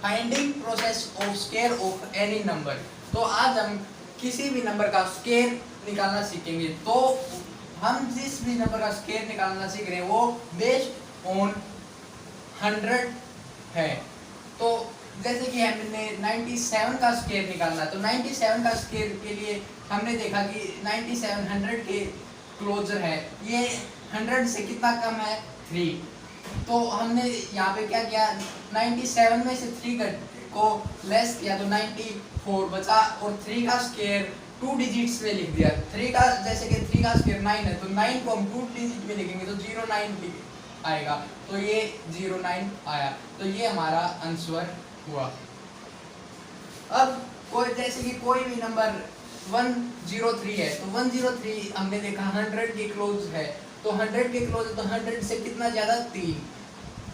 Finding process of square of any number. तो आज हम किसी भी नंबर का स्क्वायर निकालना सीखेंगे। तो हम जिस भी नंबर का स्क्वायर निकालना सीख रहे हैं वो बेस्ड ऑन 100 है। तो जैसे कि हमने 97 का स्क्वायर निकालना है, तो 97 का स्क्वायर के लिए हमने देखा कि 97 100 के क्लोजर है, ये 100 से कितना कम है 3। तो हमने यहाँ पे क्या किया, 97 में से 3 को लेस किया तो 94 बचा, और 3 का स्क्वायर 2 डिजिट्स में लिख दिया। 3 का जैसे कि 3 का स्क्वायर 9 है, तो 9 को हम 2 डिजिट में लिखेंगे तो 09 आएगा, तो ये 09 आया। तो ये हमारा आंसर हुआ। अब कोई जैसे कि कोई भी नंबर 103 है, तो 103 हमने देखा 100 के क्लोज है, तो 100 के क्लोज है तो 100 से कितना ज्यादा 3,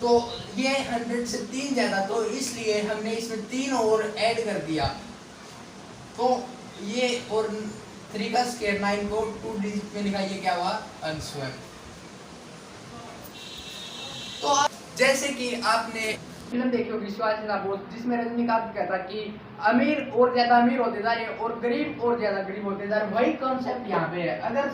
तो ये 100 से 3 ज्यादा, तो इसलिए हमने इसमें 3 और ऐड कर दिया। तो ये और 3 का स्क्वायर 9 को 2 डिजिट में लिखा, ये क्या हुआ आंसर। तो जैसे कि आपने फिल्म देखी होगी शिवाजी राबोस, जिसमें रजनीकांत कहता कि अमीर और ज्यादा अमीर होते जा रहे हैं और गरीब और ज्यादा गरीब होते जा रहे हैं। वही कॉन्सेप्ट यहाँ पे है। अगर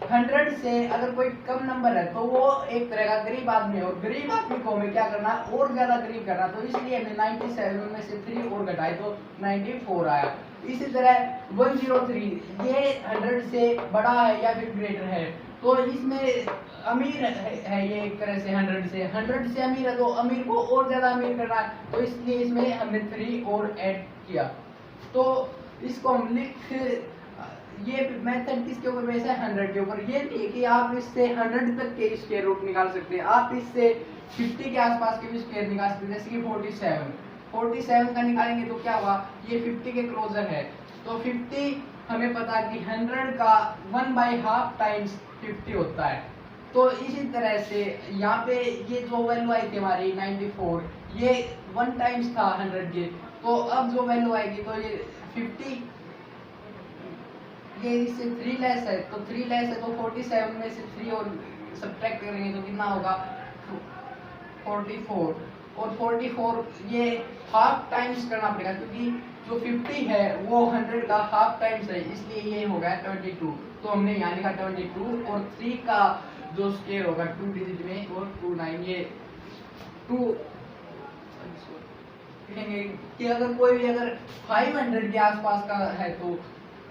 100 से अगर कोई कम नंबर है तो वो एक तरह का गरीब आदमी है, और गरीब आदमी को हमें क्या करना और ज्यादा गरीब करना, तो इसलिए हमने 97 में से 3 और घटाए तो 94 आया। इसी तरह 103 ये 100 से बड़ा है या फिर ग्रेटर है, तो इसमें अमीर है ये एक तरह से 100 से अमीर है, तो अमीर को और ज्यादा अमीर करना है, तो इसलिए इसमें हमने 3 और ऐड किया। तो इसको हम लिख, ये मेथड किसके ऊपर बेस है 100 के ऊपर। ये नहीं कि आप इससे 100 तक के स्क्वायर रूट निकाल सकते हैं, आप इससे 50 के आसपास के भी स्क्वायर निकाल सकते हैं। जैसे कि 47 का निकालेंगे तो क्या हुआ, ये 50 के क्लोजर है, तो 50 हमें पता है कि 100 का 1/2 टाइम्स 50 होता है। तो इसी तरह से यहाँ पे ये जो वैल्यू आई थी हमारी 94, ये 1 टाइम्स था 100 के, तो अब जो वैल्यू आएगी तो ये 50, ये इससे 3 लेस है, तो 3 लेस है तो 47 में से 3 और सब्ट्रैक्ट करेंगे तो कितना होगा 44, और 44 ये हाफ टाइम्स करना पड़ेगा, क्योंकि जो 50 है वो 100 का हाफ टाइम्स है, इसलिए ये हो गया 22। तो हमने यहाँ लिखा 22, और 3 का जो स्क्वायर होगा 2 डिजिट में और 29, ये 2 लिखेंगे कि अगर कोई भी अगर 500 के आसपास का है तो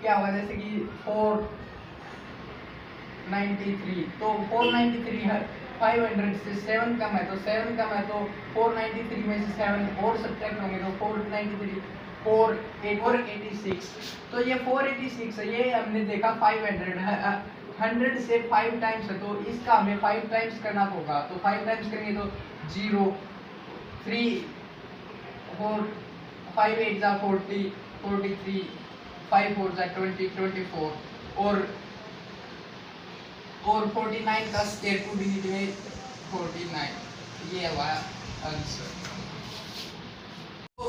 क्या होगा, जैसे कि 493, तो 493 है, 500 से 7 कम है, तो 7 कम है तो 493 में से 7 और सब्ट्रैक्ट होंगे तो 493 486, तो ये 486 है। ये हमने देखा 500 है, 100 से 5 टाइम्स है, तो इसका हमें 5 टाइम्स करना होगा, तो 5 टाइम्स करेंगे तो 0 3 4 5 8 जा 40 43 5 4 जा 20 24, और 49 का स्क्वायर 2 डिजिट में 49, ये हुआ आंसर। तो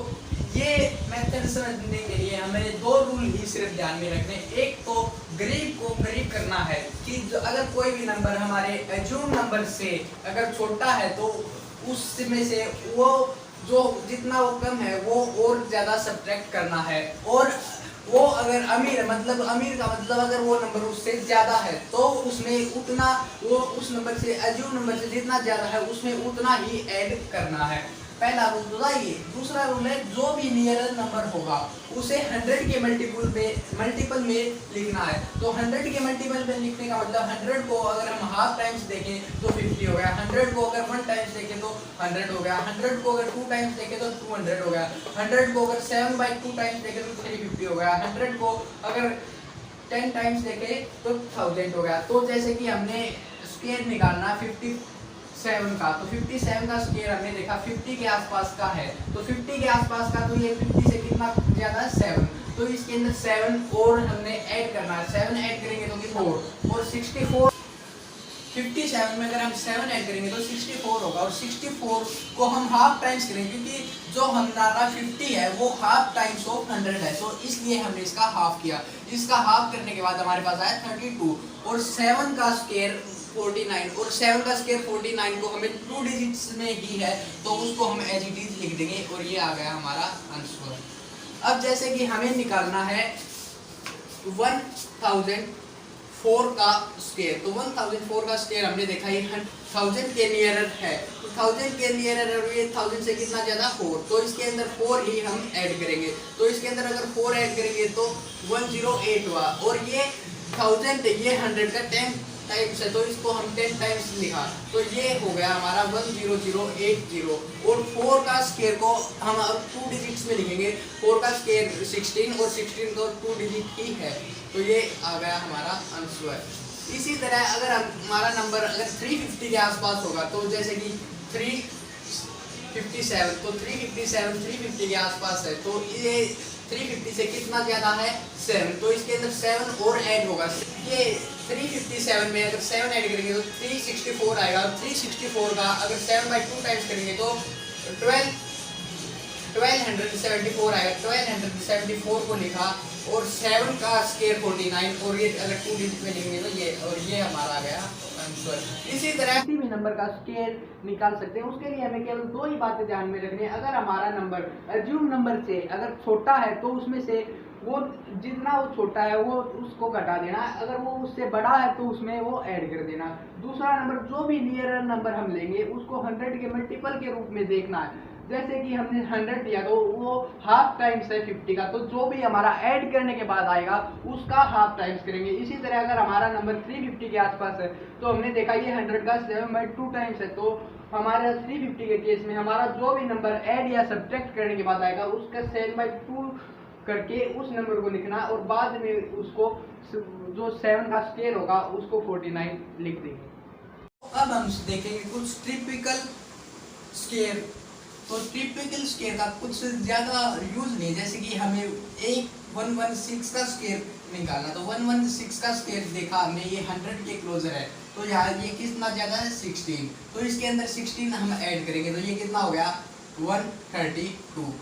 ये मेथड समझने के लिए हमें 2 रूल ही सिर्फ ध्यान में रखने। एक तो गरीब को करीब करना है कि अगर कोई भी नंबर हमारे एज्यूम नंबर से अगर छोटा है तो उसमें से वो जो जितना वो कम है वो और ज्यादा सब्ट्रैक्ट करना है, और वो अगर अमीर है, मतलब अमीर का मतलब अगर वो नंबर उससे ज्यादा है तो उसमें उतना, वो उस नंबर से एज्यूम नंबर से जितना ज्यादा है उसमें उतना ही ऐड करना है। पहला रूल तो ये। दूसरा रूल है जो भी नियर नंबर होगा उसे 100 के मल्टीपल में लिखना है। तो 100 के मल्टीपल में लिखने का मतलब 100 को अगर हम हाफ टाइम्स देखें तो 50 हो गया, 100 को अगर 1 टाइम्स देखें तो 100 हो गया, 100 को अगर 2 टाइम्स देखें तो 200 हो गया, 100 को अगर 7/2 टाइम्स देखें तो 350 हो गया, 100 को अगर 10 टाइम्स देखें तो 1000 हो गया। तो जैसे कि हमने स्क्वायर निकालना 57 का, तो 57 का स्क्वायर हमने देखा 50 के आसपास का है, तो 50 के आसपास का, तो ये 50 से कितना ज्यादा 7, तो इसके अंदर 7 और हमने ऐड करना है, 7 ऐड करेंगे तो कि 4, और 64 57 में अगर हम 7 ऐड करेंगे तो 64 होगा, और 64 को हम हाफ टाइम्स करेंगे क्योंकि जो हमारा 50 है वो हाफ टाइम्स ऑफ 100 है, तो इसलिए हमने इसका हाफ किया। इसका हाफ करने के बाद हमारे पास आया 32, और 7 का स्क्वायर 49, और 7 का स्क्वायर 49 को हमें 2 डिजिट्स में ही है तो उसको हम एज इट इज लिख देंगे और ये आ गया हमारा आंसर। अब जैसे कि हमें निकालना है 1004 का स्क्वायर, तो 1004 का स्क्वायर हमने देखा ये 1000 के नियरर है, तो 1000 के नियरर और ये 1000 से कितना ज्यादा 4, तो इसके अंदर 4 ही हम ऐड करेंगे। तो इसके अंदर अगर 4 ऐड करेंगे तो 108 हुआ, और ये 1000 ये 100 का 10 टाइम्स है, तो इसको हम 10 टाइम्स लिखा, तो ये हो गया हमारा 10080। और 4 का स्क्वायर को हम अब 2 डिजिट्स में लिखेंगे, 4 का स्क्वायर 16 और 16 तो 2 डिजिट ही है, तो ये आ गया हमारा आंसर। इसी तरह अगर हमारा नंबर अगर 350 के आसपास होगा, तो जैसे कि 357, तो 350 के आसपास है, तो ये 350 से कितना ज्यादा है 7, तो इसके अंदर 7 और ऐड होगा। ये 357 में अगर 7 ऐड करेंगे तो 364 आएगा, और 364 का अगर 7/2 टाइम्स करेंगे तो 1274 आएगा। 1274 को लिखा, और 7 का स्क्वायर 49, और ये अगर 2 डिजिट में लिखेंगे तो ये, और ये हमारा आ गया आंसर। इसी तरह किसी भी नंबर का स्क्वायर निकाल सकते हैं, उसके लिए हमें केवल 2 ही बातें ध्यान में रखनी है। अगर हमारा नंबर अज्यूम नंबर से अगर छोटा है तो उसमें से वो जितना वो छोटा है वो उसको घटा देना, अगर वो उससे बड़ा है तो उसमें वो ऐड कर देना। दूसरा नंबर जो भी नियर नंबर हम लेंगे उसको 100 के मल्टीपल के रूप में देखना है। जैसे कि हमने 100 लिया तो वो हाफ टाइम्स है 50 का, तो जो भी हमारा ऐड करने के बाद आएगा उसका हाफ टाइम्स करेंगे। इसी तरह अगर हमारा नंबर 350 के आसपास है तो हमने देखा ये 100 का 7/2 टाइम्स है, तो हमारे 350 के केस में हमारा जो भी नंबर ऐड या सब्ट्रैक्ट करने के बाद आएगा उसका 7/2 करके उस नंबर को लिखना, और बाद में उसको जो 7 का स्क्वायर होगा उसको 49 लिख देंगे। अब हम देखेंगे कुछ टिपिकल स्क्वायर। तो टिपिकल स्क्वायर का कुछ ज्यादा यूज नहीं, जैसे कि हमें 116 का स्क्वायर निकालना, तो 116 का स्क्वायर देखा हमने ये 100 के क्लोजर है, तो यहाँ ये कितना ज्यादा है 16, तो इसके अंदर 16 हम ऐड करेंगे तो ये कितना हो गया 132।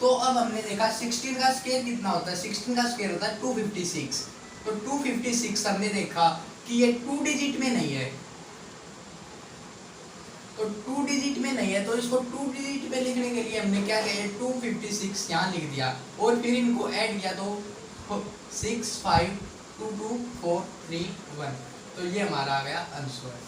तो अब हमने देखा 16 का स्क्वायर कितना होता है, 16 का स्क्वायर होता है 256, तो 256 हमने देखा कि ये 2 डिजिट में नहीं है, तो 2 डिजिट में नहीं है, तो इसको 2 डिजिट में लिखने के लिए हमने क्या किया 256 यहाँ लिख दिया, और फिर इनको ऐड किया तो 652243 तो ये हमारा आ गया आंसर।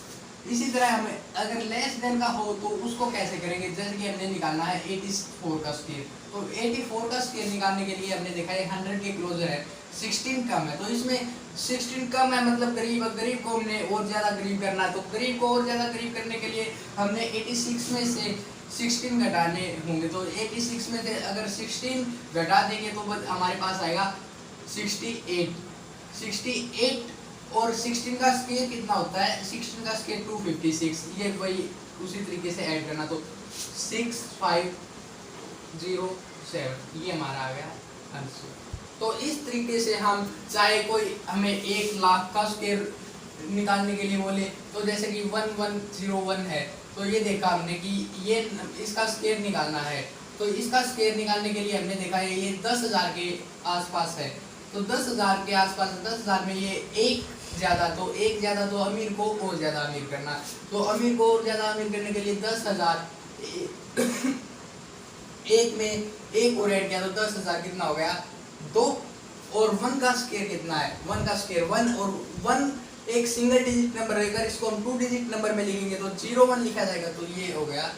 इसी तरह हमें अगर लेस देन का हो तो उसको कैसे करेंगे, जैसे कि हमने निकालना है 84 का स्क्वायर, तो 84 का स्क्वायर निकालने के लिए हमने देखा है 100 के क्लोजर है, 16 कम है, तो इसमें 16 कम है मतलब गरीब को हमने और ज़्यादा गरीब करना है, तो गरीब को और ज़्यादा गरीब करने के लिए हमने 86 में से 16 घटाने होंगे, तो 86 में से अगर 16 घटा देंगे तो हमारे पास आएगा 68, और 16 का स्क्वायर कितना होता है, 16 का स्क्वायर 256, ये वही उसी तरीके से ऐड करना, तो 6507 ये हमारा आ गया आंसर। तो इस तरीके से हम चाहे कोई हमें 1 लाख का स्क्वायर निकालने के लिए बोले, तो जैसे कि 1101 है, तो ये देखा हमने कि ये इसका स्क्वायर निकालना है, तो इसका स्क्वायर निकालने के लिए हमने देखा है ये 10,000 के आसपास है, तो 10,000 के आसपास 10,000 में ये एक ज्यादा, तो एक ज्यादा तो अमीर को और ज्यादा अमीर करना, तो अमीर को और ज्यादा अमीर करने के लिए 10,000 एक में एक और ऐड किया तो 10,000 कितना हो गया 2, और 1 का स्क्वायर कितना है 1 का स्क्वायर 1, और 1 एक सिंगल डिजिट नंबर है, अगर इसको हम 2 डिजिट नंबर में लिखेंगे तो 01 लिखा जाएगा, तो ये हो गया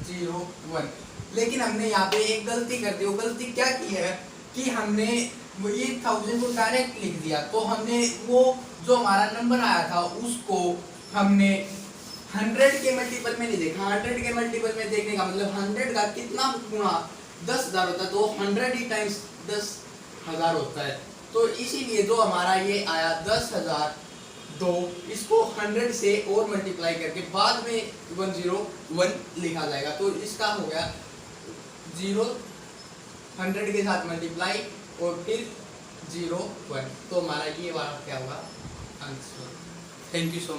01। लेकिन हमने यहाँ पे एक गलती कर दी, वो गलती क्या की है कि हमने ये 1000 को डायरेक्ट लिख दिया, तो हमने वो जो हमारा नंबर आया था उसको हमने 100 के मल्टीपल में नहीं देखा। 100 के मल्टीपल में देखने का मतलब 100 का कितना गुना 10,000 होता है, तो 100 ही टाइम्स 10,000 होता है, तो इसीलिए जो हमारा ये आया 10,002 इसको 100 से और मल्टीप्लाई करके बाद में 101 लिखा जाएगा, तो इसका हो गया 100 के साथ मल्टीप्लाई और फिर 01, तो हमारा ये वाला क्या होगा answer. Thank you so much.